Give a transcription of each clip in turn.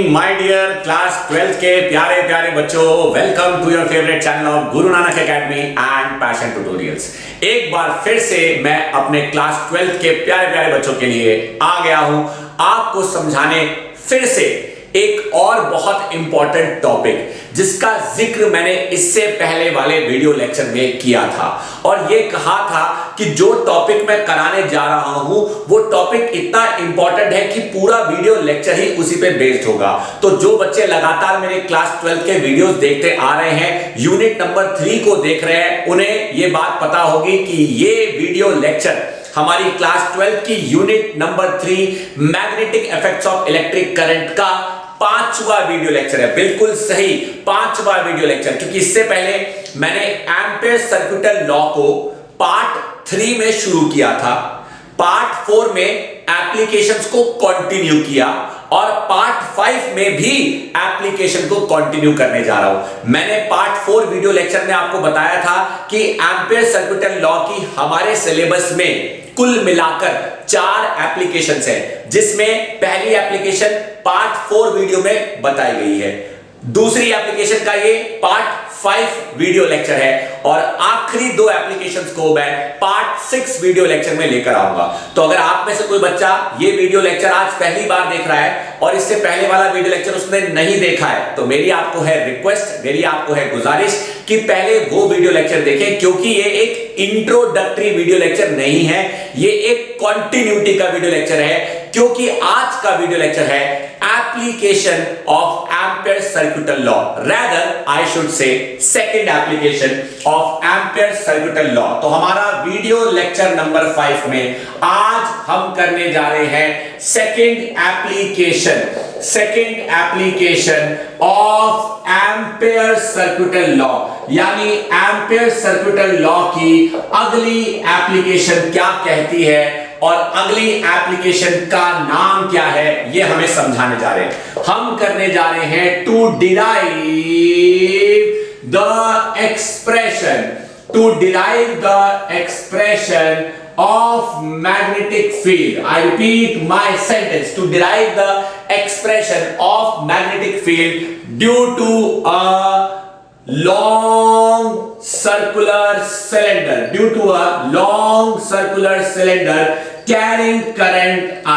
Evening my dear class 12th के प्यारे प्यारे बच्चों, welcome to your favourite channel of Guru Nanak academy and passion tutorials. एक बार फिर से मैं अपने क्लास 12th के प्यारे प्यारे बच्चों के लिए आ गया हूं आपको समझाने फिर से एक और बहुत इंपॉर्टेंट टॉपिक जिसका जिक्र मैंने इससे पहले वाले वीडियो लेक्चर में किया था और ये कहा था कि जो टॉपिक मैं कराने जा रहा हूं वो टॉपिक इतना इंपॉर्टेंट है कि पूरा वीडियो लेक्चर ही उसी पे बेस्ड होगा। तो जो बच्चे लगातार मेरे क्लास 12 के वीडियोस देखते आ रहे हैं, यूनिट नंबर 3 को देख रहे हैं, उन्हें ये बात पता होगी कि ये वीडियो लेक्चर हमारी क्लास 12 की unit number 3 magnetic effects of electric current का 5वां वीडियो लेक्चर है। बिल्कुल सही, 5वां वीडियो लेक्चर, क्योंकि इससे पहले मैंने एम्पीयर सर्किटल लॉ को पार्ट 3 में शुरू किया था, पार्ट 4 में एप्लीकेशंस को कंटिन्यू किया और पार्ट 5 में भी एप्लीकेशन को कंटिन्यू करने जा रहा हूं। मैंने पार्ट 4 वीडियो लेक्चर में आपको बताया था कि एम्पीयर सर्किटल लॉ की हमारे सिलेबस में कुल मिलाकर 4 एप्लीकेशंस हैं, जिसमें पहली एप्लीकेशन पार्ट 4 वीडियो में बताई गई है, दूसरी एप्लीकेशन का ये पार्ट 5 वीडियो लेक्चर है और आखिरी 2 एप्लीकेशंस को मैं पार्ट 6 वीडियो लेक्चर में लेकर आऊंगा। तो अगर आप में से कोई बच्चा ये वीडियो लेक्चर आज पहली बार देख रहा है और इससे पहले वाला वीडियो लेक्चर उसने नहीं देखा है, तो मेरी आपको है रिक्वेस्ट, मेरी आपको है गुजारिश कि पहले वो वीडियो लेक्चर देखें, क्योंकि ये एक इंट्रोडक्टरी वीडियो लेक्चर नहीं है, ये एक कंटिन्यूटी का वीडियो लेक्चर है, क्योंकि आज का वीडियो लेक्चर है application of ampere circuital law, rather I should say second application of ampere circuital law. तो हमारा वीडियो लेक्चर नंबर 5 में आज हम करने जा रहे हैं second application of ampere circuital law, यानी एम्पीयर सर्किटल लॉ की अगली एप्लीकेशन क्या कहती है और अगली एप्लीकेशन का नाम क्या है, ये हमें समझाने जा रहे हैं। हम करने जा रहे हैं to derive the expression of magnetic field. I repeat my sentence: to derive the expression of magnetic field due to a long circular cylinder carrying current I।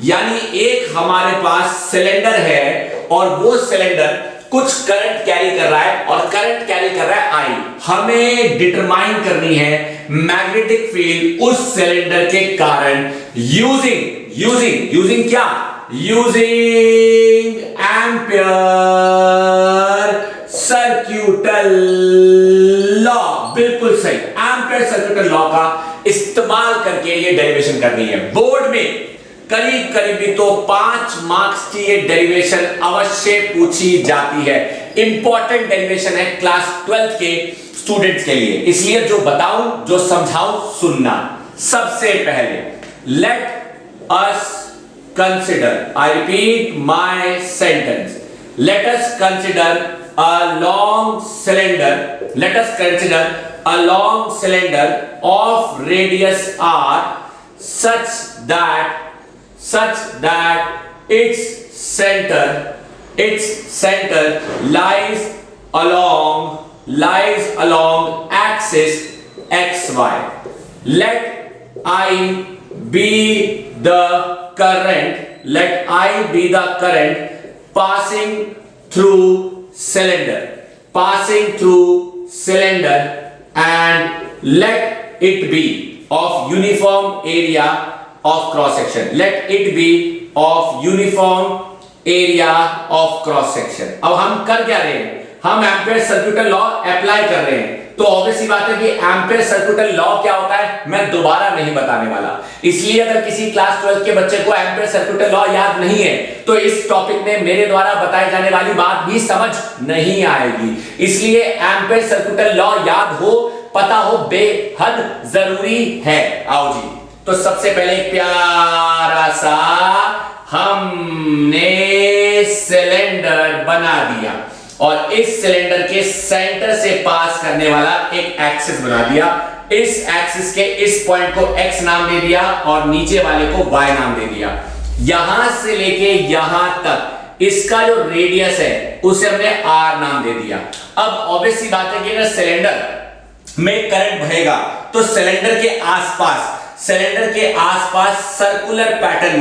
यानी एक हमारे पास सिलेंडर है और वो सिलेंडर कुछ करंट कैरी कर रहा है और करंट कैरी कर रहा है I। हमें डिटरमाइन करनी है मैग्नेटिक फील्ड उस सिलेंडर के कारण यूजिंग क्या, यूजिंग एम्पीयर सर्किटल लॉ। बिल्कुल सही, एम्पीयर सर्किटल लॉ का इस्तेमाल करके ये डेरिवेशन करनी है। बोर्ड में करीब तो 5 मार्क्स की ये डेरिवेशन अवश्य पूछी जाती है। इंपॉर्टेंट डेरिवेशन है क्लास 12 के स्टूडेंट्स के लिए, इसलिए जो बताऊं, जो समझाऊं, सुनना। सबसे पहले let us consider, I repeat my sentence, let us consider a long cylinder of radius r such that its center lies along axis xy. Let I be the current passing through cylinder and let it be of uniform area of cross section. अब हम कर क्या रहे हैं, हम ampere circuital law apply कर रहे हैं, तो ऑब्वियस सी बात है कि एम्पीयर सर्किटल लॉ क्या होता है मैं दोबारा नहीं बताने वाला। इसलिए अगर किसी क्लास 12 के बच्चे को एम्पीयर सर्किटल लॉ याद नहीं है तो इस टॉपिक में मेरे द्वारा बताई जाने वाली बात भी समझ नहीं आएगी। इसलिए एम्पीयर सर्किटल लॉ याद हो, पता हो, बेहद जरूरी है। आओ जी, तो सबसे पहले एक प्यारा सा हमने सिलेंडर बना दिया और इस सिलेंडर के सेंटर से पास करने वाला एक एक्सिस बना दिया। इस एक्सिस के इस पॉइंट को x नाम दे दिया और नीचे वाले को y नाम दे दिया। यहां से लेके यहां तक इसका जो रेडियस है उसे हमने आर नाम दे दिया। अब ऑब्वियस सी बात है कि अगर सिलेंडर में करंट बहेगा तो सिलेंडर के आसपास सर्कुलर पैटर्न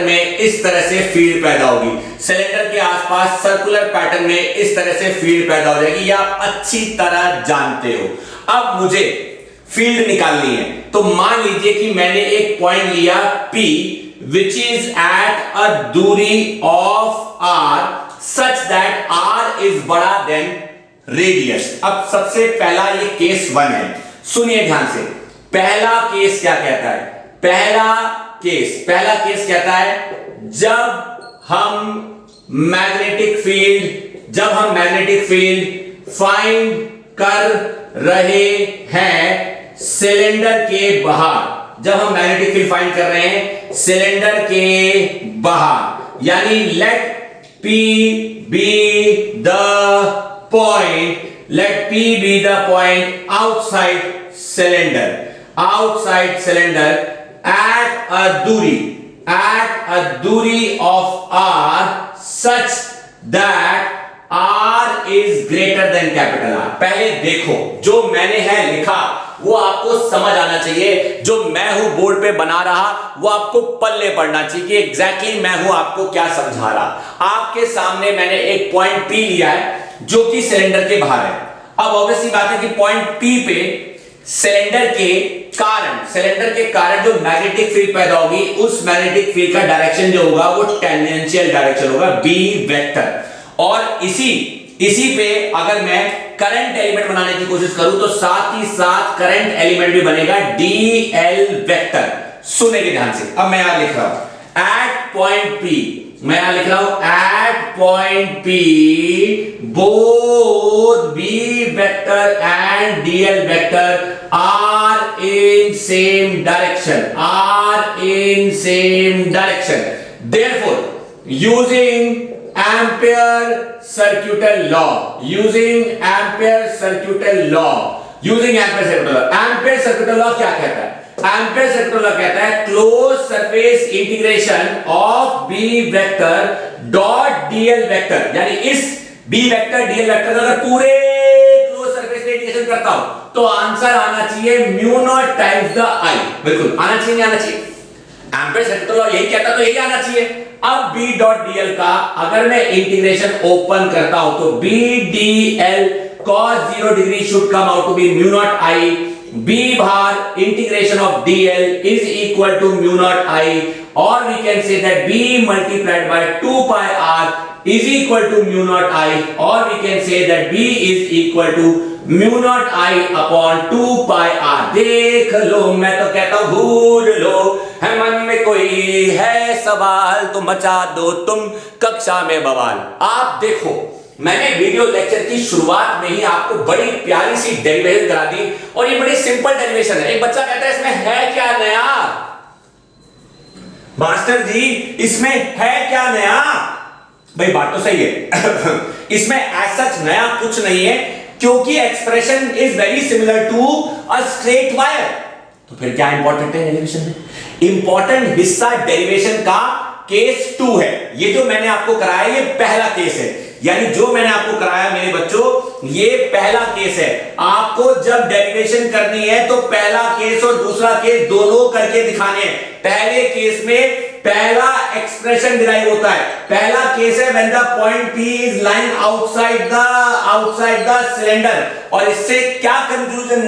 में इस तरह से फील्ड पैदा होगी। सिलेंडर के आसपास सर्कुलर पैटर्न में इस तरह से फील्ड पैदा हो जाएगी, ये आप अच्छी तरह जानते हो। अब मुझे फील्ड निकालनी है, तो मान लीजिए कि मैंने एक पॉइंट लिया P which is at a दूरी of R such that R is बड़ा than radius। अब सबसे पहला ये केस 1 है, सुनिए ध्यान से। पहला केस क्या कहता है? पहला केस कहता है जब हम मैग्नेटिक फील्ड फाइंड कर रहे हैं सिलेंडर के बाहर, जब हम मैग्नेटिक फील्ड फाइंड कर रहे हैं सिलेंडर के बाहर, यानी late P be the point outside cylinder at a दूरी of R such that R is greater than capital R। पहले देखो, जो मैंने है लिखा वो आपको समझ आना चाहिए, जो मैं हूं बोर्ड पे बना रहा वो आपको पल्ले पड़ना चाहिए कि एग्जैक्टली मैं हूं आपको क्या समझा रहा। आपके सामने मैंने एक पॉइंट P लिया है जो कि सिलेंडर के बाहर है। अब ऑब्वियसली बात है कि पॉइंट P पे सिलेंडर के कारण जो मैग्नेटिक फील्ड पैदा होगी, उस मैग्नेटिक फील्ड का डायरेक्शन जो होगा वो टेंजेंशियल डायरेक्शन होगा, B वेक्टर। और इसी पे अगर मैं करंट एलिमेंट बनाने की कोशिश करूं तो साथ ही साथ करंट एलिमेंट भी बनेगा DL वेक्टर। सुनेंगे ध्यान से। अब मैं यहां लिख रहा हूं at point P both B vector and DL vector are in same direction, therefore using Ampere circuital law, Ampere circuital law क्या कहता है? एम्पियर सर्कुलर लॉ कहता है close surface integration of B vector dot DL vector, यानी इस B vector DL vector का अगर पूरे क्लोज सरफेस पे इंटीग्रेशन करता हूं तो आंसर आना चाहिए mu naught times the I। बिल्कुल आना चाहिए, नहीं आना चाहिए? एम्पियर सर्कुलर लॉ यही कहता तो यही आना चाहिए। अब B डॉट DL का अगर मैं इंटीग्रेशन ओपन करता हूं तो B DL cos 0 degree should come out to be mu naught I। B bar integration of DL is equal to mu naught I, or we can say that B multiplied by 2 pi R is equal to mu naught I, or we can say that B is equal to mu naught I upon 2 pi R। देख लो, मैं तो कहता हूं भूल लो, है मन में कोई है सवाल तो मचा दो तुम कक्षा में बवाल। आप देखो, मैंने वीडियो लेक्चर की शुरुआत में ही आपको बड़ी प्यारी सी डेरिवेशन करा दी, और ये बड़ी सिंपल डेरिवेशन है। एक बच्चा कहता है इसमें है क्या नया? मास्टर जी इसमें है क्या नया? भाई बात तो सही है इसमें एज सच नया कुछ नहीं है, क्योंकि expression is very similar to a straight wire. तो फिर क्या इंपॉर्टेंट है डेरिवेशन में? इंपॉर्टेंट हिस्सा डेरिवेशन का केस 2 है। ये जो मैंने आपको कराया ये पहला केस है, यानी जो मैंने आपको कराया मेरे बच्चों ये पहला केस है। आपको जब डेरिवेशन करनी है तो पहला केस और दूसरा केस दोनों करके दिखाने हैं। पहले केस में पहला एक्सप्रेशन डिराइव होता है। पहला केस है when the point P is lying outside the cylinder, और इससे क्या कंक्लूजन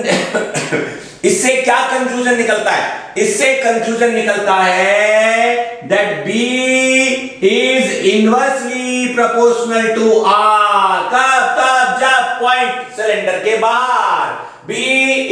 निकलता है? इससे कंक्लूजन निकलता है that B is inversely proportional to R। कब जब पॉइंट सिलेंडर के बाहर, B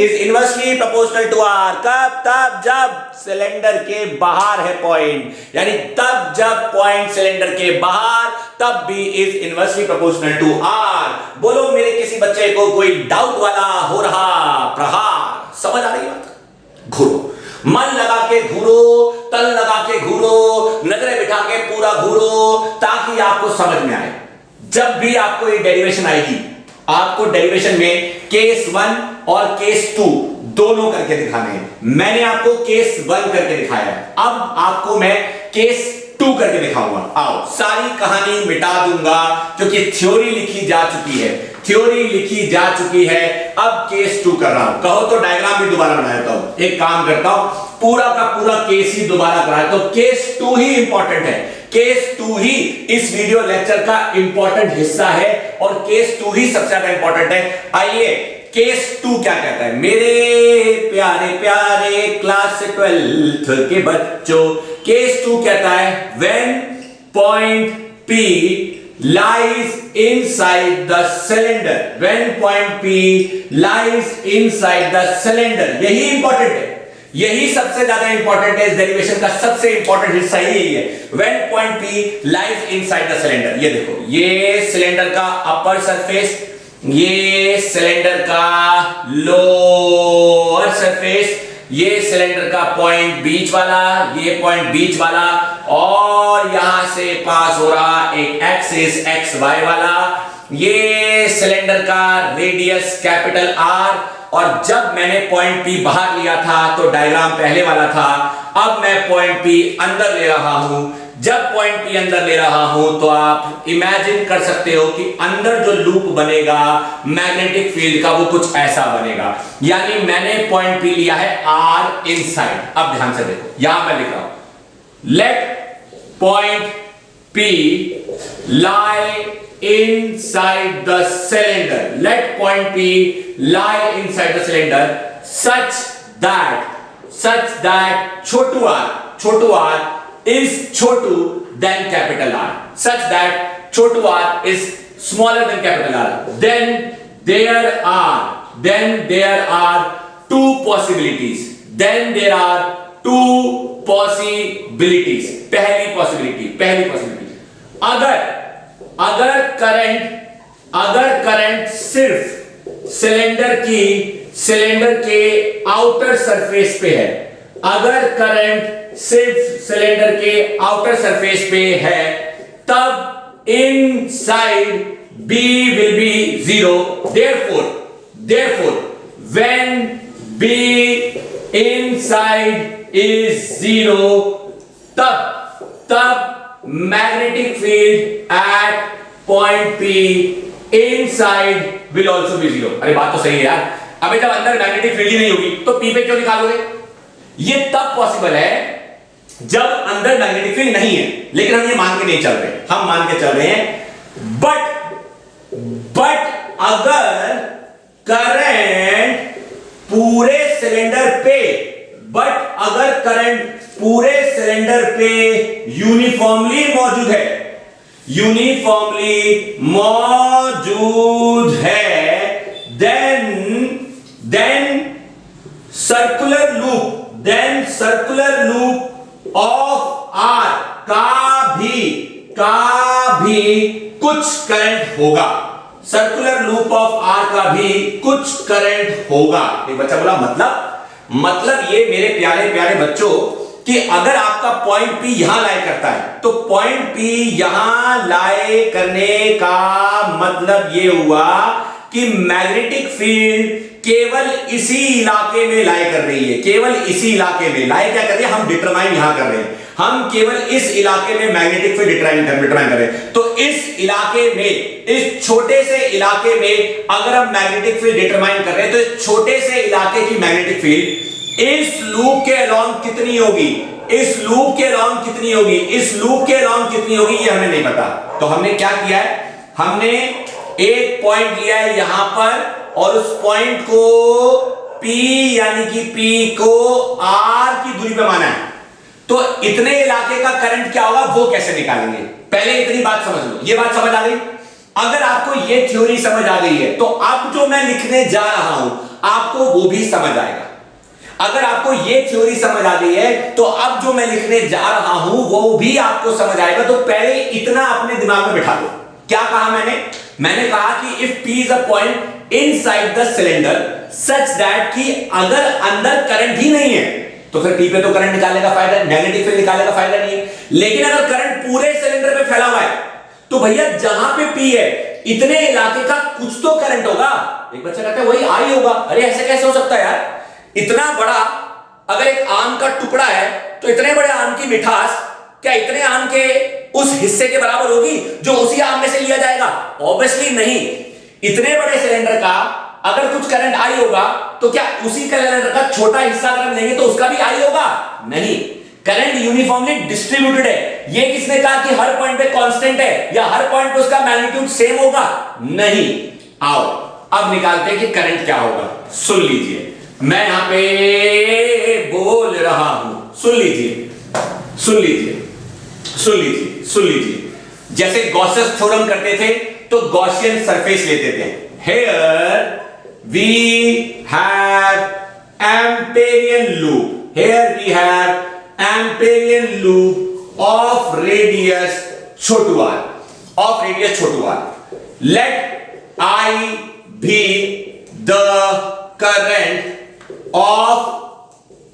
is inversely proportional to R। तब जब सिलेंडर के बाहर है पॉइंट, यानी तब जब पॉइंट सिलेंडर के बाहर, तब B is inversely proportional to R। बोलो मेरे किसी बच्चे को कोई डाउट वाला हो रहा प्रहार? समझ आ रही बात? घूरो, मन लगा के घूरो, तन लगा के घूरो, नजरें बिठा के पूरा घूरो, ताकि आपको समझ में आए। जब भी आपको ये डेरिवेशन आएगी, आपको डेरिवेशन में केस 1 और केस 2 दोनों करके दिखाने हैं। मैंने आपको केस 1 करके दिखाया है, अब आपको मैं केस टू करके दिखाऊंगा। आओ, सारी कहानी मिटा दूंगा क्योंकि थ्योरी लिखी जा चुकी है, थ्योरी लिखी जा चुकी है। अब केस 2 कर रहा हूं, कहो तो डायग्राम भी दोबारा बना देता हूं। एक काम करता हूं, पूरा का पूरा केस ही दोबारा करा देता हूं। केस 2 ही इंपॉर्टेंट है, केस 2 ही इस वीडियो लेक्चर का इंपॉर्टेंट हिस्सा है और केस 2 ही सबसे ज्यादा इंपॉर्टेंट है। आइए, केस 2 क्या कहता है मेरे प्यारे प्यारे क्लास 12th के बच्चों। केस 2 कहता है when point P lies inside the cylinder, when point P lies inside the cylinder, यही इंपॉर्टेंट है, यही सबसे ज्यादा इंपॉर्टेंट है। इस डेरिवेशन का सबसे इंपॉर्टेंट हिस्सा यही है, when point P lies inside the cylinder। ये देखो, ये सिलेंडर का अपर सरफेस, ये सिलेंडर का लोअर सरफेस, ये सिलेंडर का पॉइंट बीच वाला, ये पॉइंट बीच वाला, और यहां से पास हो रहा एक एक्सिस एक्स वाई वाला, ये सिलेंडर का रेडियस कैपिटल आर। और जब मैंने पॉइंट P बाहर लिया था तो डायग्राम पहले वाला था, अब मैं पॉइंट P अंदर ले रहा हूं। जब पॉइंट P अंदर ले रहा हूं तो आप इमेजिन कर सकते हो कि अंदर जो लूप बनेगा मैग्नेटिक फील्ड का वो कुछ ऐसा बनेगा। यानी मैंने पॉइंट P लिया है R इनसाइड। अब ध्यान से देखो, यहां मैं लिख रहा हूं let point P lie inside the cylinder, let point P lie inside the cylinder such that Chhotu r is Chhotu than capital R, such that Chhotu r is smaller than capital R, then there are two possibilities, पहली possibility, अगर current सिर्फ cylinder के outer surface पे है, अगर current सिर्फ cylinder के outer surface पे है, तब inside B will be 0, therefore when B inside is 0, तब magnetic field at point P inside will also be 0। अरे बात तो सही है यार, अबे जब अंदर मैग्नेटिक फील्ड ही नहीं होगी तो P पे क्यों निकालोगे? ये तब पॉसिबल है जब अंदर मैग्नेटिक फील्ड नहीं है, लेकिन हम ये मान के नहीं चल रहे, हम मान के चल रहे हैं बट अगर करंट पूरे सिलेंडर पे यूनिफॉर्मली मौजूद है, then circular loop of R का भी कुछ करंट होगा, सर्कुलर लूप ऑफ आर का भी कुछ करंट होगा। एक बच्चा बोला मतलब ये मेरे प्यारे प्यारे बच्चों कि अगर आपका पॉइंट P यहां लाए करता है तो पॉइंट P यहां लाए करने का मतलब ये हुआ कि मैग्नेटिक फील्ड केवल इसी इलाके में लाए कर रही है, केवल इसी इलाके में लाए क्या कर रही है, हम डिटरमाइन यहां कर रहे हैं, हम केवल इस इलाके में मैग्नेटिक फील्ड डिटरमाइन कर रहे हैं। तो इस इलाके में, इस छोटे से इलाके में अगर हम मैग्नेटिक फील्ड डिटरमाइन कर रहे हैं तो इस छोटे से इलाके की मैग्नेटिक फील्ड इस लूप के अलोंग कितनी होगी, इस लूप के अलोंग कितनी होगी ये हमें नहीं पता। तो हमने क्या किया है, हमने एक पॉइंट लिया है यहां पर और उस पॉइंट को P यानी कि P को R की दूरी पे माना है। तो इतने इलाके का करंट क्या होगा वो कैसे निकालेंगे, पहले इतनी बात समझ लो। ये बात समझ आ गई? अगर आपको ये थ्योरी समझ आ गई है तो अब जो मैं लिखने जा रहा हूं आपको वो भी समझ आएगा। अगर आपको ये थ्योरी समझ आ गई है तो अब जो मैं लिखने जा रहा हूं वो भी आपको समझ आएगा। तो पहले इतना अपने दिमाग में बिठा दो। क्या कहा मैंने कहा कि if P is a point inside the cylinder such that कि अगर अंदर करंट ही नहीं है तो फिर P पे तो करंट निकालने का फायदा, मैग्नेटिक फील्ड निकालने का फायदा नहीं है। लेकिन अगर करंट पूरे सिलेंडर पे फैला हुआ है तो भैया जहां पे P है इतने इलाके का कुछ तो करंट होगा। एक बच्चा कहता है वही I होगा। अरे ऐसे कैसे हो सकता है यार, इतना बड़ा अगर एक आम का टुकड़ा है तो इतने बड़े आम की मिठास क्या इतने आम के उस हिस्से के बराबर होगी जो उसी आम में से लिया जाएगा? ऑब्वियसली नहीं। इतने बड़े सिलेंडर का अगर कुछ करंट आई होगा तो क्या उसी सिलेंडर का छोटा हिस्सा अगर हम लेंगे तो उसका भी आई होगा? नहीं। करंट यूनिफॉर्मली डिस्ट्रीब्यूटेड है। ये किसने कहा कि हर पॉइंट पे कांस्टेंट है या हर पॉइंट पे उसका मैग्नीट्यूड सेम होगा? नहीं। आओ अब निकालते हैं कि करंट क्या होगा। सुन लीजिए, मैं यहां पे बोल रहा हूं, सुन लीजिए, सुन लीजिए, सुन लीजिए, सुन लीजिए। जैसे गॉसेस थ्योरम करते थे तो गॉसियन सरफेस लेते थे। Here we have Amperian loop, here we have Amperian loop of radius छोटू r, ऑफ रेडियस छोटू r. Let I be the current of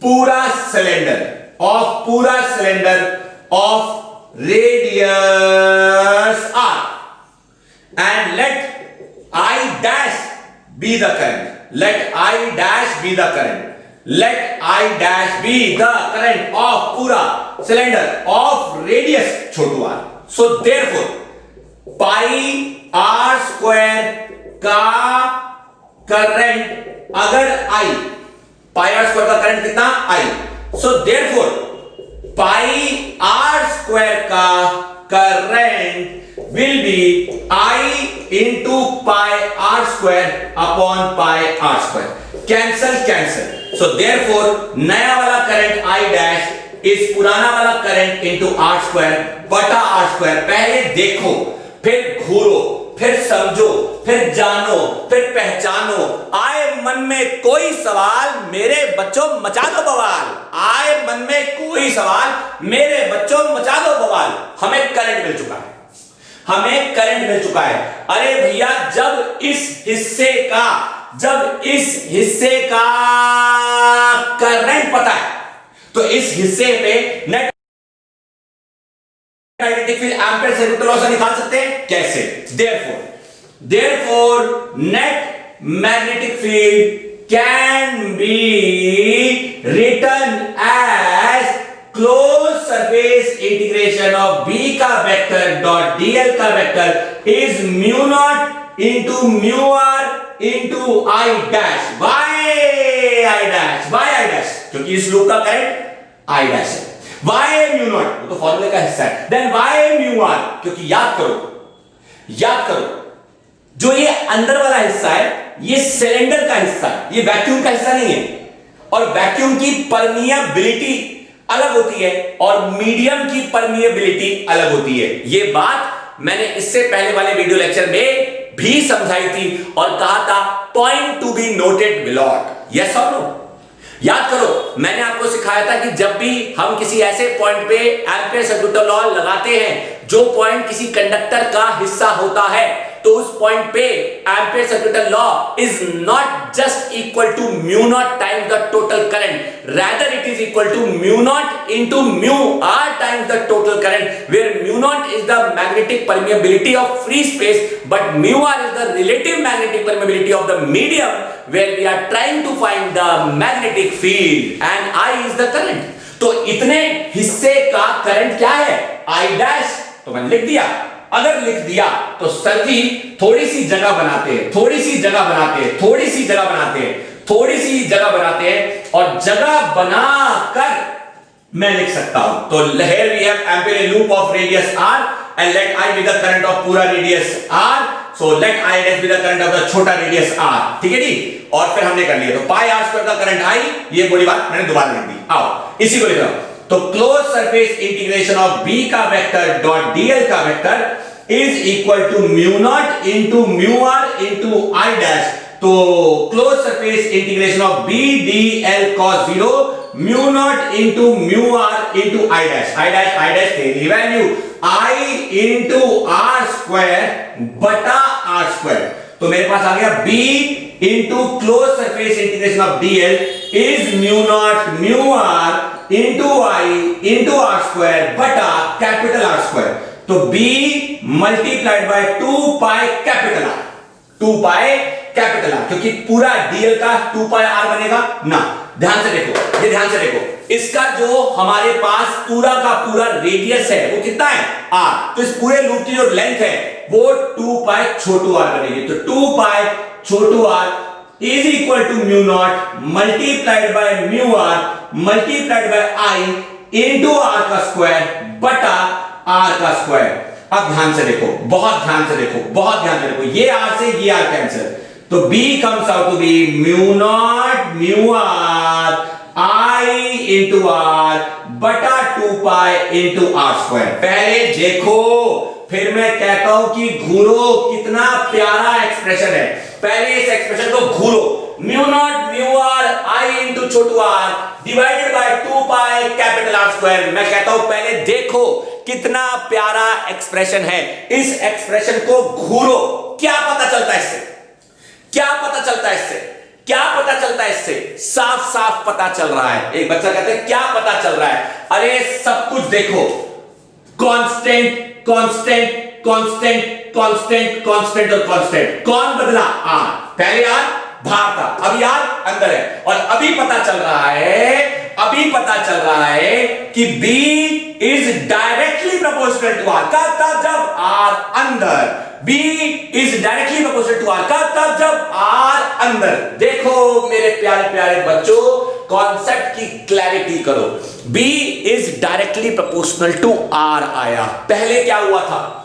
पूरा सिलेंडर, ऑफ पूरा cylinder of radius r, and let I dash be the current. Let I dash be the current. Let I dash be the current of पूरा cylinder of radius छोटू r. So therefore पाई r square का current अगर I, pi r square का current कितना? I. So therefore pi r square का current will be I into pi r square upon pi r square. Cancel, cancel. So therefore नया वाला current I dash इस पुराना वाला current into r square बटा r square. पहले देखो, फिर घूरो, फिर समझो, फिर जानो, फिर पहचानो। आए मन में कोई सवाल मेरे बच्चों मचा दो बवाल। आए मन में कोई सवाल मेरे बच्चों मचा दो बवाल। हमें करंट मिल चुका है, हमें करंट मिल चुका है। अरे भैया जब इस हिस्से का करंट पता है तो इस हिस्से पे net magnetic field ampere circuit law से निकाल सकते हैं। कैसे? therefore net magnetic field can be written as closed surface integration of B का वेक्टर डॉट dl का vector is mu naught into mu r into I dash by I dash, क्योंकि इस loop का करंट I dash है। Why mu naught, वो तो फॉर्मूले का हिस्सा है। Then why mu r, क्योंकि याद करो जो ये अंदर वाला हिस्सा है ये सिलेंडर का हिस्सा है, ये वैक्यूम का हिस्सा नहीं है। और वैक्यूम की परमिएबिलिटी अलग होती है और मीडियम की परमिएबिलिटी अलग होती है। ये बात मैंने इससे पहले वाले वीडियो लेक्चर में भी समझाई थी और कहा था point to be noted below. Yes और नो? याद करो, मैंने आपको सिखाया था कि जब भी हम किसी ऐसे पॉइंट पे एम्पीयर सर्किट लॉ लगाते हैं जो पॉइंट किसी कंडक्टर का हिस्सा होता है तो उस पॉइंट पे Ampere circuit law is not just equal to mu not times the total current, rather it is equal to mu naught into mu r times the total current, where mu naught is the magnetic permeability of free space but mu r is the relative magnetic permeability of the medium where we are trying to find the magnetic field and I is the current. तो इतने हिस्से का current क्या है? I dash। तो मैंने लिख दिया। अगर लिख दिया तो सर जी थोड़ी सी जगह बनाते हैं और जगह बनाकर मैं लिख सकता हूं। तो here we have ampere loop of radius r and let I be the current of पूरा radius r, so let I dash be the current of the छोटा radius r। ठीक है जी? और फिर हमने कर लिया तो पाई r स्क्वायर का करंट I, ये बड़ी बात मैंने दोबारा लिख दी। आओ इसी को लिख रहा हूं। तो close surface integration of b का वेक्टर डॉट dl का vector is equal to mu not into mu r into I dash. तो close surface integration of b dl cos 0 mu not into mu r into I dash तेरी value I into r square बटा r square. तो मेरे पास आ गया b into close surface integration of dl is mu not mu r into I into r square बटा capital R square. तो b multiplied by 2 pi capital R, 2 pi capital are, क्योंकि पूरा DL का 2 पाई आर बनेगा ना। ध्यान से देखो, ये ध्यान से देखो, इसका जो हमारे पास पूरा का पूरा रेडियस है वो कितना है आर, तो इस पूरे लूप की जो लेंथ है वो 2 पाई छोटू आर बनेगी। तो 2 पाई छोटू r is equal to mu not multiplied by mu r multiplied by I into r का स्क्वायर बटा आर का स्क्वायर। अब ध्यान से देखो, बहुत ध्यान से देखो, बहुत ध्यान से देखो, ये आर से ये आर कैंसिल, तो b comes out to be mu not mu are I into R बटा 2 पाई इंटू आर स्क्वायर। पहले देखो फिर मैं कहता हूं कि घूरो, कितना प्यारा एक्सप्रेशन है। पहले इस एक्सप्रेशन को घूरो, mu not mu are I into छोटू are divided by 2 pi capital R square. मैं कहता हूं पहले देखो कितना प्यारा एक्सप्रेशन है। इस एक्सप्रेशन को घूरो, क्या पता चलता है इससे, क्या पता चलता है इससे, क्या पता चलता है इससे? साफ साफ पता चल रहा है। एक बच्चा कहते हैं क्या पता चल रहा है? अरे सब कुछ देखो, constant constant constant constant constant और कांस्टेंट। कौन बदला? आर। पहले आर बाहर था, अभी आर अंदर है। और अभी पता चल रहा है, अभी पता चल रहा है कि B is directly proportional to R. कब? तब जब आर अंदर। B is directly proportional to R. कब? तब जब आर अंदर। देखो मेरे प्यारे प्यारे बच्चों, कॉन्सेप्ट की क्लैरिटी करो। B is directly proportional to R आया। पहले क्या हुआ था?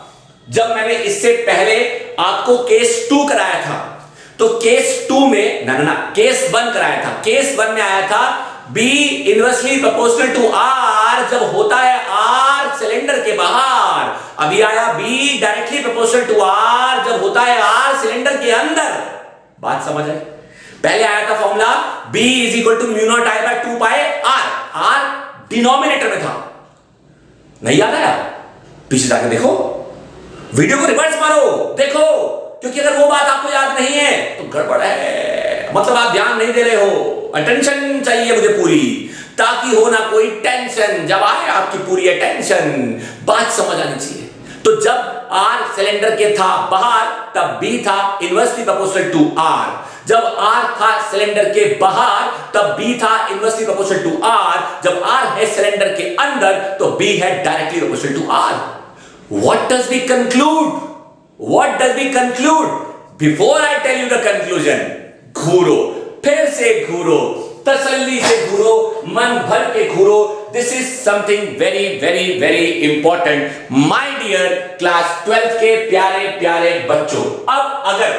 जब मैंने इससे पहले आपको केस 2 कराया था, तो केस 2 में ना केस 1 कराया था। केस 1 में आया था B inversely proportional to R जब होता है R सिलेंडर के बाहर। अभी आया B directly proportional to R जब होता है R सिलेंडर के अंदर। बात समझ आई? पहले आया था formula B is equal to mu naught I by 2 pi R। R denominator में था, नहीं याद आया? पीछे जाकर देखो, वीडियो को रिवर्स मारो, देखो, क्योंकि अगर वो बात आपको याद नहीं है तो गड़बड़ है, मतलब आप ध्यान नहीं दे रहे हो। अटेंशन चाहिए मुझे पूरी, ताकि हो ना कोई टेंशन। जब आए आपकी पूरी अटेंशन, बात समझ आनी चाहिए। तो जब R सिलेंडर के था बाहर, तब B था इनवर्सली प्रोपोर्शनल टू R। जब R था सिलेंडर के बाहर, तब B था इनवर्सली प्रोपोर्शनल टू R। जब R है सिलेंडर के अंदर, तो B है directly proportional to R। What does we conclude? What does we conclude? Before I tell you the conclusion, घूरो, फिर से घूरो, तसल्ली से घूरो, मन भर के घूरो। This is something very very very important my dear class 12 के प्यारे प्यारे बच्चों। अब अगर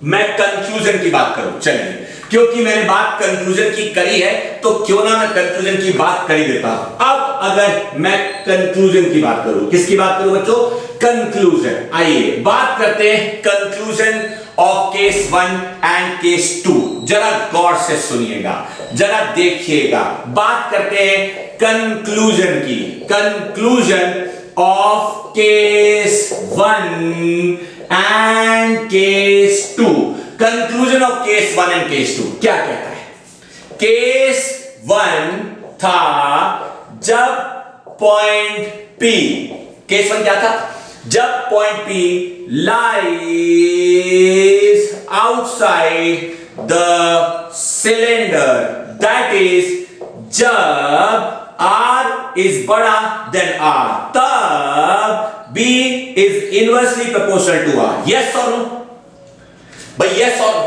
मैं कंक्लूजन की बात करूं, चलिए, क्योंकि मैंने बात कंक्लूजन की करी है तो क्यों ना मैं कंक्लूजन की बात कर ही देता हूं। अब अगर मैं कंक्लूजन की बात करूं, किसकी बात करूं बच्चों? कंक्लूजन। आइए बात करते हैं conclusion of case 1 and case 2। जरा गौर से सुनिएगा, जरा देखिएगा। बात करते हैं कंक्लूजन की। Conclusion of case 1 and case 2। Conclusion of case 1 and case 2 क्या कहता है? केस 1 था जब पॉइंट P, केस 1 क्या था? जब point P lies outside the cylinder, that is जब R is बड़ा than R, तब B is inversely proportional to R. Yes or no? भाई yes or no?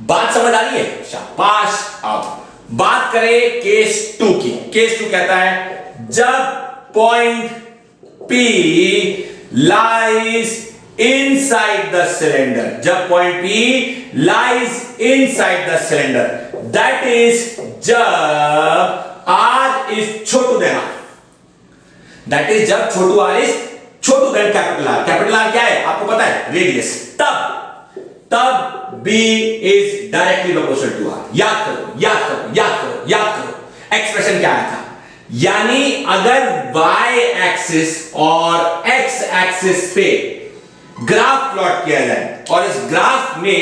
बात समझ आ रही है? शाबाश। अब बात करें केस 2 की। केस 2 कहता है जब point P lies inside the cylinder, जब point P lies inside the cylinder, that is जब R is छोटू देन R, that is जब छोटू R is छोटू देन कैपिटल R। कैपिटल R क्या है आपको पता है? रेडियस। तब B is directly proportional to R। याद करो, याद करो, याद करो, याद करो। एक्सप्रेशन क्या आया था? यानी अगर y एक्सिस और x एक्सिस पे ग्राफ प्लॉट किया जाए और इस ग्राफ में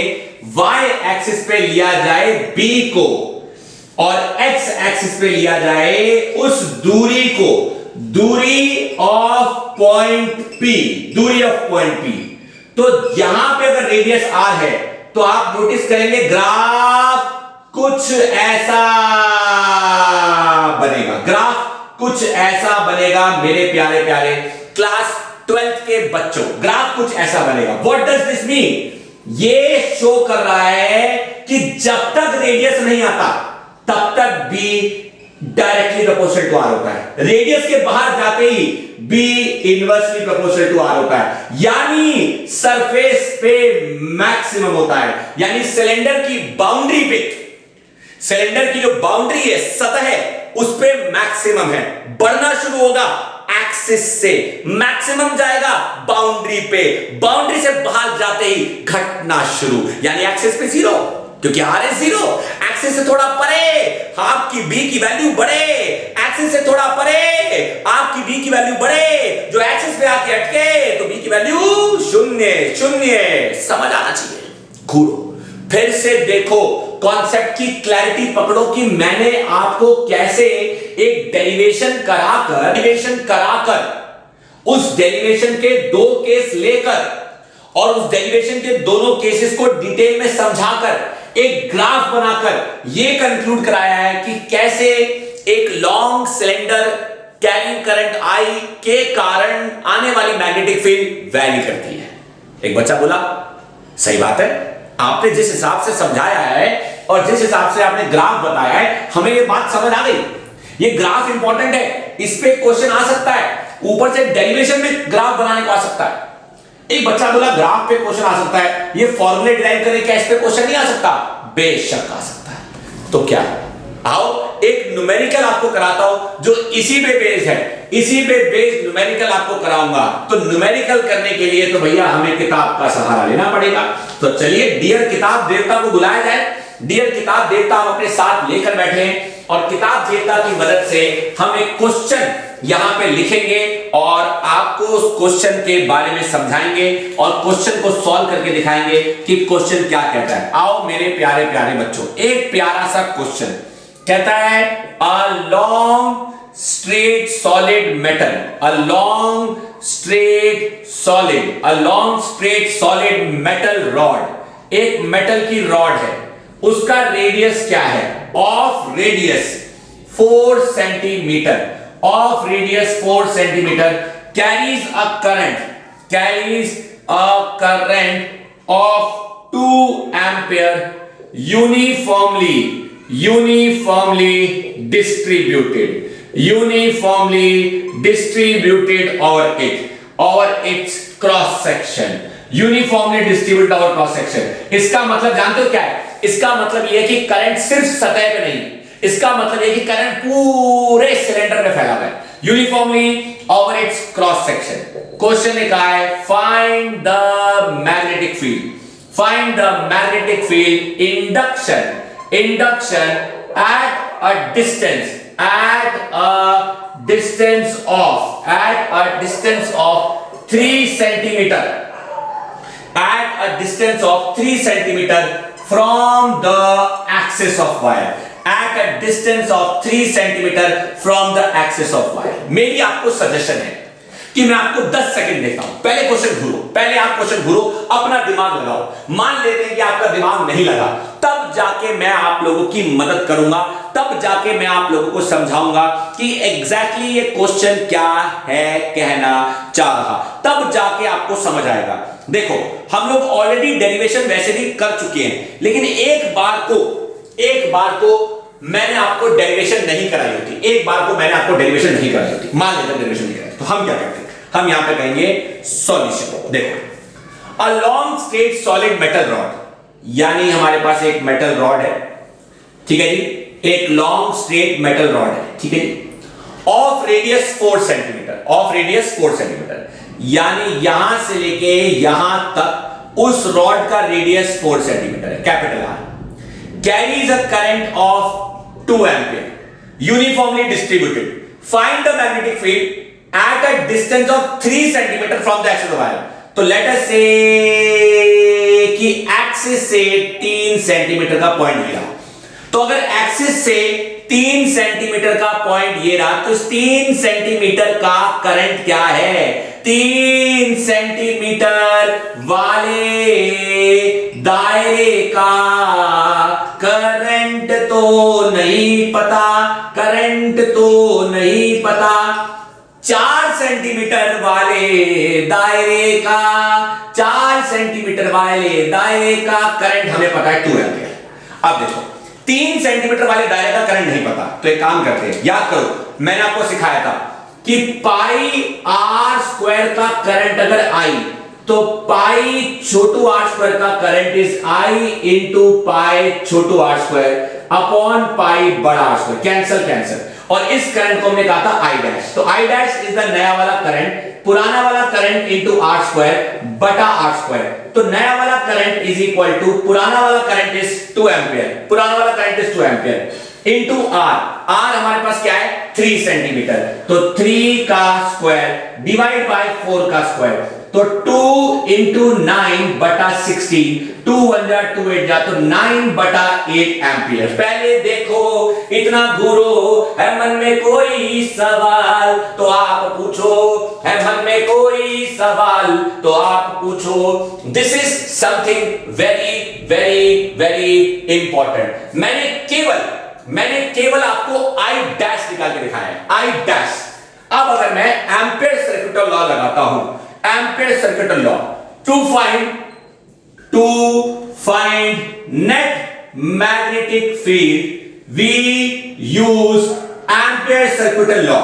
y एक्सिस पे लिया जाए b को और x एक्सिस पे लिया जाए उस दूरी को, दूरी ऑफ पॉइंट P, दूरी ऑफ पॉइंट P, तो यहां पे अगर रेडियस r है तो आप नोटिस करेंगे ग्राफ कुछ ऐसा बनेगा, ग्राफ कुछ ऐसा बनेगा मेरे प्यारे प्यारे क्लास 12th के बच्चों, ग्राफ कुछ ऐसा बनेगा। What does this mean? ये शो कर रहा है कि जब तक रेडियस नहीं आता तब तक B directly proportional to r होता है, रेडियस के बाहर जाते ही B inversely proportional to r होता है, यानी सरफेस पे मैक्सिमम होता है, यानी सिलेंडर की बाउंड्री पे, सिलेंडर की जो बाउंड्री है, सतह है, उस पे मैक्सिमम है, बढ़ना शुरू होगा एक्सिस से, मैक्सिमम जाएगा बाउंड्री पे, बाउंड्री से बाहर जाते ही घटना शुरू, यानी एक्सिस पे जीरो, क्योंकि आर इज जीरो, एक्सिस से थोड़ा परे आपकी बी की वैल्यू बढ़े, एक्सिस से थोड़ा परे आपकी बी की वैल्यू बढ़े, जो एक्सिस पे आके अटके तो बी की वैल्यू शून्य शून्य, समझ आना चाहिए। घूरो फिर से देखो, कॉन्सेप्ट की क्लैरिटी पकड़ो कि मैंने आपको कैसे एक डेरिवेशन कराकर उस डेरिवेशन के दो केस लेकर और उस डेरिवेशन के दोनों केसेस को डिटेल में समझाकर एक ग्राफ बनाकर यह कंक्लूड कराया है कि कैसे एक long cylinder carrying current I के कारण आने वाली मैग्नेटिक फील्ड वैरी करती है। एक बच्चा बोला सही बात है, आपने जिस हिसाब से समझाया है और जिस हिसाब से आपने ग्राफ बताया है हमें ये बात समझ आ गई, ये ग्राफ इंपॉर्टेंट है, इस पे क्वेश्चन आ सकता है, ऊपर से डेरिवेशन में ग्राफ बनाने को आ सकता है। एक बच्चा बोला ग्राफ पे क्वेश्चन आ सकता है, ये फॉर्मूले डिराइव करने क्या इस पे क्वेश्चन नहीं आ सकता? बेशक आ सकता है। तो क्या, आओ एक न्यूमेरिकल आपको कराता हूं जो इसी पे बेस्ड है, इसी पे बेस्ड न्यूमेरिकल आपको कराऊंगा। तो न्यूमेरिकल करने के लिए तो भैया हमें किताब का सहारा लेना पड़ेगा। तो चलिए डियर किताब देवता को बुलाया जाए। डियर किताब देवता हम अपने साथ लेकर बैठे हैं और किताब देवता की मदद से हम एक क्वेश्चन यहां पे लिखेंगे और आपको उस क्वेश्चन के बारे में समझाएंगे और क्वेश्चन को सॉल्व करके दिखाएंगे कि क्वेश्चन क्या कहता है। आओ मेरे प्यारे प्यारे बच्चों, एक प्यारा सा क्वेश्चन कहता है a long straight solid metal, a long straight solid metal rod, एक मेटल की रॉड है, उसका रेडियस क्या है? Of radius 4 centimetre, of radius 4 centimetre, carries a current of 2 ampere uniformly distributed over its cross section, uniformly distributed over cross section. इसका मतलब जानते हो क्या है? इसका मतलब यह है कि करंट सिर्फ सतह पे नहीं, इसका मतलब यह कि करंट पूरे सिलेंडर में फैला हुआ है, uniformly over it's cross section. Question ने कहा है find the magnetic field induction at a distance of 3 centimeter, at a distance of 3 centimeter from the axis of wire, at a distance of 3 centimeter from the axis of wire। मेरी आपको suggestion है कि मैं आपको 10 second देता हूं, पहले आप क्वेश्चन घूरो, अपना दिमाग लगाओ। मान लेते हैं कि आपका दिमाग नहीं लगा, तब जाके मैं आप लोगों की मदद करूंगा, तब जाके मैं आप लोगों को समझाऊंगा कि एग्जैक्टली ये क्वेश्चन क्या है कहना चाह रहा, तब जाके आपको समझ आएगा। देखो हम लोग ऑलरेडी डेरिवेशन वैसे भी कर चुके हैं, लेकिन एक बार को मैंने आपको डेरिवेशन नहीं कराई होती, मान लेते हैं डेरिवेशन नहीं कराई, तो हम क्या करते हैं, हम यहां पे कहेंगे सॉल्यूशन। देखो a long straight solid metal rod, यानी हमारे पास एक मेटल रॉड है, ठीक है जी, एक लॉन्ग स्ट्रेट मेटल रॉड है, ठीक है जी, ऑफ रेडियस 4 सेंटीमीटर, यानी यहां से लेके यहां तक उस रॉड का रेडियस 4 सेंटीमीटर है, capital R, carries a current of 2 ampere, uniformly distributed, find the magnetic field at a distance of 3 centimeter from the axis of wire। तो let us say कि एक्सिस से 3 सेंटीमीटर का point ये रहा, तो अगर axis से 3 सेंटीमीटर का पॉइंट ये रहा, तो 3 सेंटीमीटर का करंट क्या है? 3 सेंटीमीटर वाले दायरे का करंट तो नहीं पता, करंट तो नहीं पता, 4 सेंटीमीटर वाले दायरे का, 4 सेंटीमीटर वाले दायरे का करंट हमें पता है 2 एम्पियर। अब देखो 3 सेंटीमीटर वाले दायरे का करंट नहीं पता, तो एक काम करते हैं, याद करो मैंने आपको सिखाया था कि पाई आर स्क्वायर का करंट अगर आई तो पाई छोटू आर स्क्वायर का current is I into pi छोटू आर स्क्वायर अपॉन पाई बड़ा आर स्क्वायर, कैंसल कैंसल, और इस करंट को हमने कहा था आई डैश। तो आई डैश इज द नया वाला करंट, पुराना वाला करंट इंटू आर स्क्वायर बटा आर स्क्वायर। तो नया वाला करंट इज इक्वल टू पुराना वाला करंट इज 2 एम्पियर, पुराना वाला current is 2 ampere into R. R हमारे पास क्या है 3 सेंटीमीटर, तो 3 का स्क्वायर डिवाइड बाय 4 का स्क्वायर, तो 2 इंटू 9 बटा 16, 2 1 जा 2 8 जा, तो 9 बटा 8 एम्पियर। पहले देखो इतना घूरो, है मन में कोई सवाल तो आप पूछो, है मन में कोई सवाल तो आप पूछो। This is something very very very important. मैंने केवल आपको आई डैश निकाल के दिखाया है, आई डैश। अब अगर मैं एम्पियर सर्किट लॉ लगाता हूं, Ampere circuit law, to find net magnetic field we use Ampere circuit law,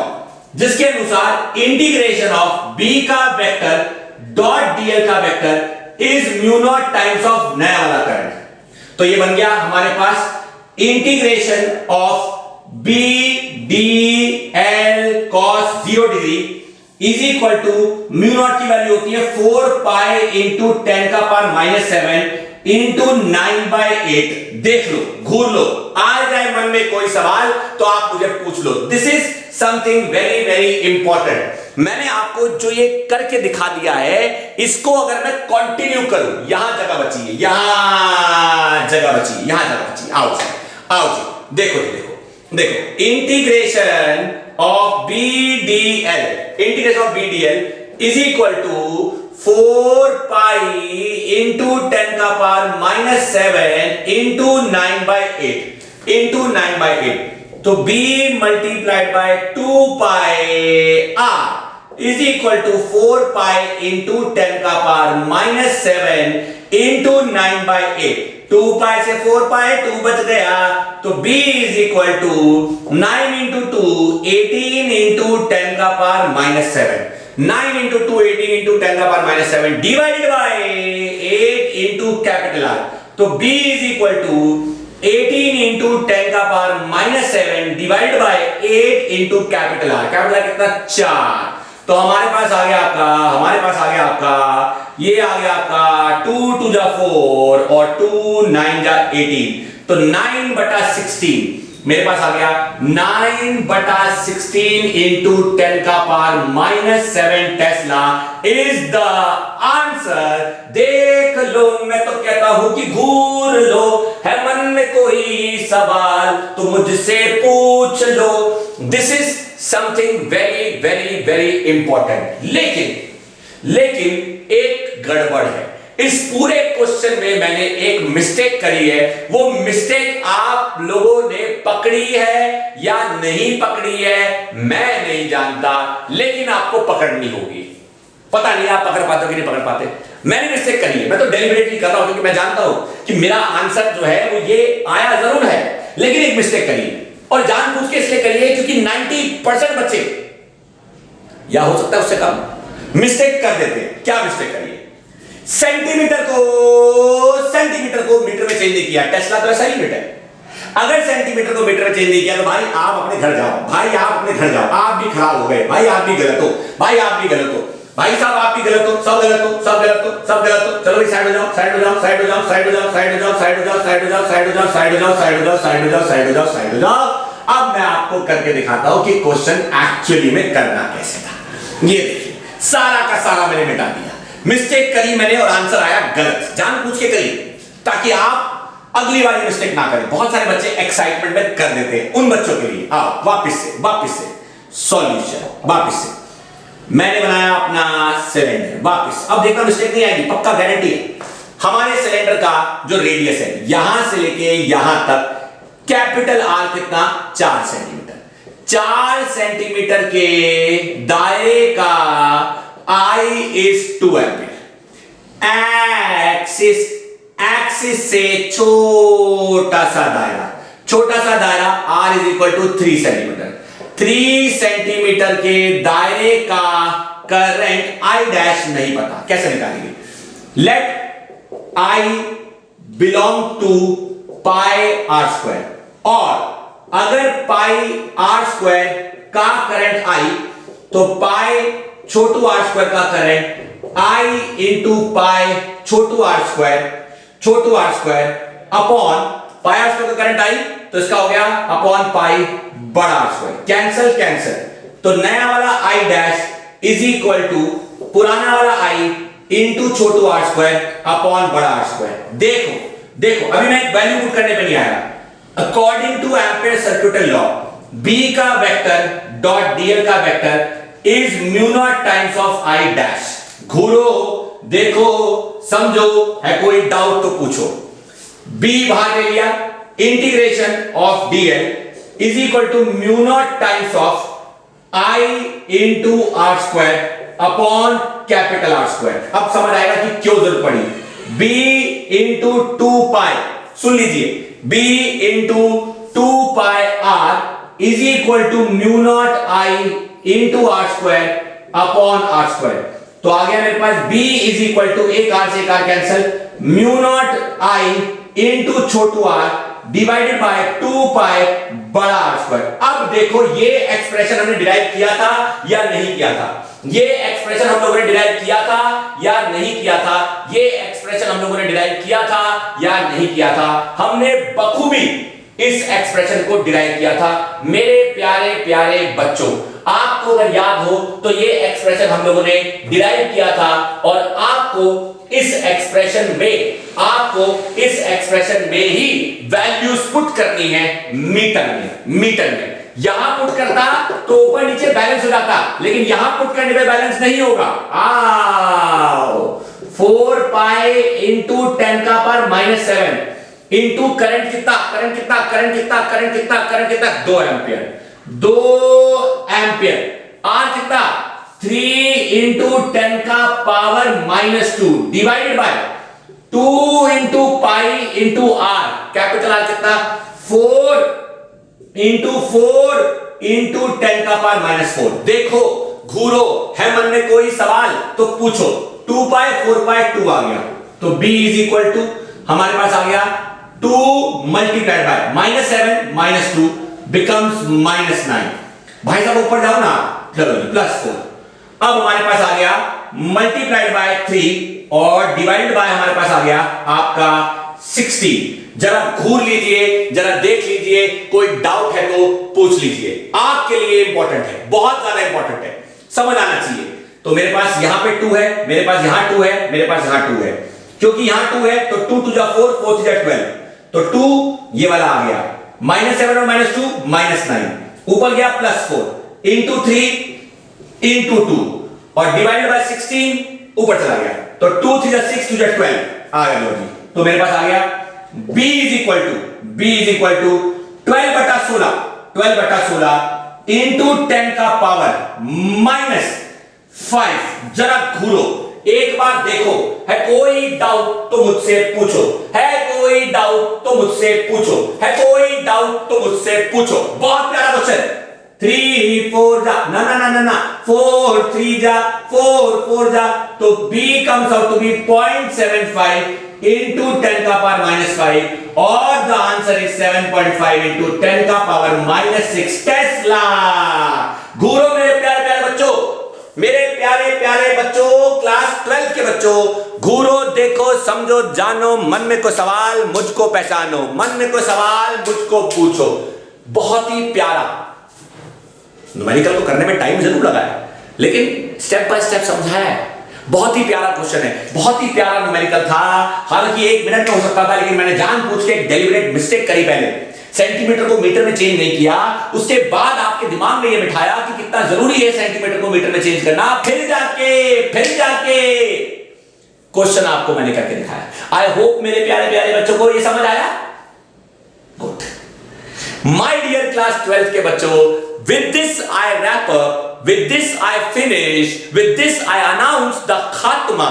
जिसके अनुसार इंटीग्रेशन ऑफ बी का वेक्टर डॉट डीएल का vector is mu not times of नया वाला करंट। तो ये बन गया हमारे पास integration of B D L cos 0 degree is equal to mu not की वैल्यू होती है 4 पाई इंटू 10 का पावर -7 इंटू 9/8। देख लो, घूर लो, आ जाए मन में कोई सवाल तो आप मुझे पूछ लो। This is something very very important. मैंने आपको जो ये करके दिखा दिया है, इसको अगर मैं कंटिन्यू करूं, यहां जगह बची है, यहां जगह बची है, यहां जगह बची है, आओ जी, देखो देखो देखो, integration of BDL, integration of BDL is equal to 4 pi into 10 का पावर -7 इंटू 9/8 इंटू 9/8। तो B multiplied by 2 pi R is equal to 4 pi into 10 का पावर -7 इंटू 9/8। 2 पाई से 4 पाई 2 बच गया, तो B is equal to 9 into 2 18 into 10 का power -7, 9 into 2 18 into 10 का power -7 divided by 8 into capital R। तो B is equal to 18 into 10 का power -7 divide by 8 into capital R। Capital R कितना 4। तो हमारे पास आ गया आपका ये आ गया आपका 2 2 जा 4 और 2 9 जा 18, तो 9 बटा 16 मेरे पास आ गया 9 बटा 16 इंटू 10 का power -7 Tesla is the answer. देख लो, मैं तो कहता हूं कि घूर लो, है मन में कोई सवाल तो मुझसे पूछ लो। This is something very very very important. लेकिन एक गड़बड़ है, इस पूरे क्वेश्चन में मैंने एक मिस्टेक करी है। वो मिस्टेक आप लोगों ने पकड़ी है या नहीं पकड़ी है मैं नहीं जानता, लेकिन आपको पकड़नी होगी। पता नहीं आप पकड़ पाते हो कि नहीं पकड़ पाते। मैंने मिस्टेक करी है, मैं तो डेलिबरेटली कर रहा हूं क्योंकि मैं जानता हूं कि मेरा आंसर जो है वो ये आया जरूर है, लेकिन एक मिस्टेक करी है और जानबूझ के इसलिए करी है क्योंकि 90% बच्चे, या हो सकता है उससे कम, मिस्टेक कर देते हैं। क्या मिस्टेक करिए? सेंटीमीटर को मीटर में चेंज नहीं किया। टेस्ला तो ऐसा यूनिट है। अगर सेंटीमीटर को मीटर में चेंज नहीं किया तो भाई आप अपने घर जाओ, आप भी खराब हो गए, भाई आप भी गलत हो, भाई साहब आप भी गलत हो, सब गलत हो। चलो भाई साइड हो जाओ। अब मैं आपको करके दिखाता हूं कि क्वेश्चन एक्चुअली में करना कैसे था। ये देखिए, सारा का सारा मैंने मिटा दिया। मिस्टेक करी मैंने और आंसर आया गलत, जानबूझ के करी ताकि आप अगली वाली मिस्टेक ना करें। बहुत सारे बच्चे एक्साइटमेंट में कर देते हैं, उन बच्चों के लिए आओ वापस से सॉल्यूशन। वापस से मैंने बनाया अपना सिलेंडर, वापस अब देखना मिस्टेक नहीं आएगी, पक्का गारंटी है। हमारे सिलेंडर का जो रेडियस है यहां से लेके यहां तक कैपिटल आर कितना 4 सेंटीमीटर, 4 सेंटीमीटर के दायरे का आई इज 2 एम्पियर। एक्सिस से छोटा सा दायरा R is equal to 3 centimetre, 3 centimetre के दायरे का करंट आई डैश नहीं पता, कैसे निकालेंगे? Let I belong to pi R square, और अगर पाई आर स्क्वायर का करंट आई तो पाई छोटू आर स्क्वायर का करंट आई इंटू पाई छोटू are square upon pi R square का करंट आई तो इसका हो गया अपॉन पाई बड़ा आर स्क्वायर, कैंसल। तो नया वाला I dash is equal to पुराना वाला आई इंटू छोटू आर स्क्वायर अपॉन बड़ा आर स्क्वायर। देखो अभी मैं वैल्यू पुट करने पे नहीं आया। According to Ampere circuital law B का वेक्टर डॉट dl का vector is mu not times of I dash. घूरो, देखो, समझो, है कोई डाउट तो पूछो। B बाहर ले लिया, integration of dl is equal to mu not times of I into R square upon capital R square. अब समझ आएगा कि क्यों जरूरत पड़ी। B इंटू 2 पाई, सुन लीजिए, B into 2 pi R is equal to mu naught I into R square upon R square. तो आ गया मेरे पास B इज इक्वल टू एक आर से एक R cancel, mu naught I into छोटू आर डिवाइडेड बाय 2 पाई बड़ा आर स्क्वायर। अब देखो ये एक्सप्रेशन हमने डिराइव किया था या नहीं किया था? ये एक्सप्रेशन हम लोगों ने डिराइव किया था या नहीं किया था? ये एक्सप्रेशन हम लोगों ने डिराइव किया था या नहीं किया था? हमने बखूबी इस एक्सप्रेशन को डिराइव किया था। मेरे प्यारे प्यारे बच्चों, आपको अगर याद हो तो ये एक्सप्रेशन हम लोगों ने डिराइव किया था और आपको इस एक्सप्रेशन में ही वैल्यूज पुट करनी है मीटर में। यहां पुट करता तो ऊपर नीचे बैलेंस हो जाता, लेकिन यहां पुट करने पे बैलेंस नहीं होगा। 4 पाई इंटू 10 का पावर -7 इंटू करंट कितना 2 एंपियर। आर कितना 3 इंटू 10 का power -2 divided by 2 into pi into R, capital R कितना 4 इंटू 10 का पावर -4। देखो घूरो, है मन में कोई सवाल तो पूछो। 2 पाई 4 पाई 2 आ गया, तो B इज इक्वल टू हमारे पास आ गया 2 मल्टीप्लाइड बाय -7 -2 बिकम्स -9। भाई साहब ऊपर जाओ ना, चलो +4। अब हमारे पास आ गया मल्टीप्लाइड बाय 3 और डिवाइडेड बाय हमारे पास आ गया आपका 16। जरा घूर लीजिए, जरा देख लीजिए, कोई डाउट है तो पूछ लीजिए। आपके लिए इंपॉर्टेंट है, बहुत ज्यादा इंपॉर्टेंट है, समझ आना चाहिए। तो मेरे पास यहां पे 2 है, मेरे पास यहां 2 है, मेरे पास यहां 2 है। क्योंकि यहां 2 है तो 2 2 जा 4, 4 3 जा 12, तो 2 ये वाला आ गया, -7 और -2 -9, ऊपर गया +4 इंटू 3 इंटू 2 और डिवाइडेड बाय 16 ऊपर चला गया, तो 2 3 जा 6 2 जा 12 आ गया। लो जी, तो मेरे पास आ गया B इज इक्वल टू 12 बटा 16 इंटू 10 का पावर -5। जरा घूरो, एक बार देखो, है कोई डाउट तो मुझसे पूछो, बहुत प्यारा क्वेश्चन। 3 4 जा ना 4 3 जा 4 जा, तो B comes out to be 0.75 into 10 का पावर -5 और द आंसर इज 7.5 into 10 का पावर -6 टेस्ला। घूरो मेरे प्यारे प्यारे बच्चों, मेरे प्यारे प्यारे बच्चों, क्लास 12 के बच्चों, घूरो, देखो, समझो, जानो, मन में कोई सवाल मुझको पहचानो, मन में कोई सवाल मुझको पूछो। बहुत ही प्यारा न्यूमेरिकल को करने में टाइम जरूर लगा है, लेकिन स्टेप बाय स्टेप समझाया है। बहुत ही प्यारा क्वेश्चन है, बहुत ही प्यारा न्यूमेरिकल था। हालांकि 1 मिनट में हो सकता था, लेकिन मैंने जानबूझ के एक डेलिब्रेट मिस्टेक करी। पहले सेंटीमीटर को मीटर में चेंज नहीं किया, उसके बाद आपके दिमाग में यह बिठाया कि कितना जरूरी है सेंटीमीटर को मीटर में चेंज करना, फिर जाके क्वेश्चन आपको मैंने करके दिखाया। आई होप मेरे प्यारे प्यारे बच्चों को ये समझ आया। Good my dear class 12th के बच्चों, with this I wrap up, with this I finish, with this I announce the khatma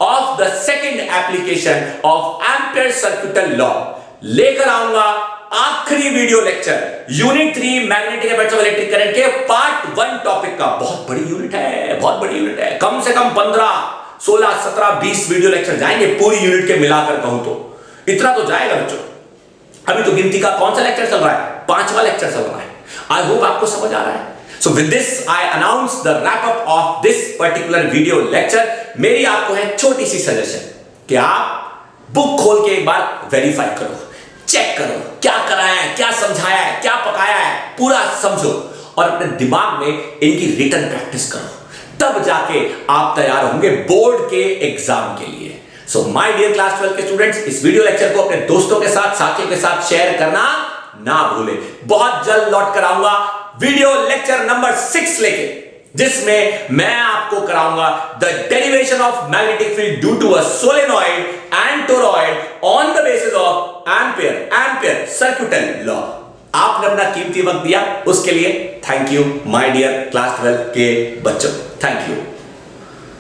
of the second application of Ampere circuital law। लेकर आऊंगा आखिरी video lecture unit 3 magnetic aperture electric current के part 1 topic का। बहुत बड़ी unit है, बहुत बड़ी यूनिट है। कम से कम 15 16 17 20 वीडियो लेक्चर जाएंगे पूरी यूनिट के मिलाकर कहूं तो इतना तो जाएगा बच्चों। अभी तो गिनती का कौन सा लेक्चर चल रहा है? 5वां लेक्चर चल रहा है। आई होप आपको समझ आ रहा है। So with this I announce the wrap up of this particular video lecture. मेरी आपको है छोटी सी सजेशन कि आप बुक खोल के एक बार वेरीफाई करो, चेक करो क्या कराया है, क्या समझाया है, क्या पकाया है, पूरा समझो और अपने दिमाग में इनकी रिटन प्रैक्टिस करो। तब जाके आप तैयार होंगे बोर्ड के एग्जाम के लिए। सो माय डियर क्लास 12 के स्टूडेंट्स, इस वीडियो लेक्चर को अपने दोस्तों के साथ, साथियों के साथ शेयर करना ना भूलें। बहुत जल्द लौट कर आऊंगा वीडियो लेक्चर नंबर 6 लेके, जिसमें मैं आपको कराऊंगा the derivation of magnetic field due to a solenoid and toroid on the basis of Ampere circuital law. आपने अपना कीमती वक्त दिया, उसके लिए thank you my dear class 12 के बच्चों। Thank you.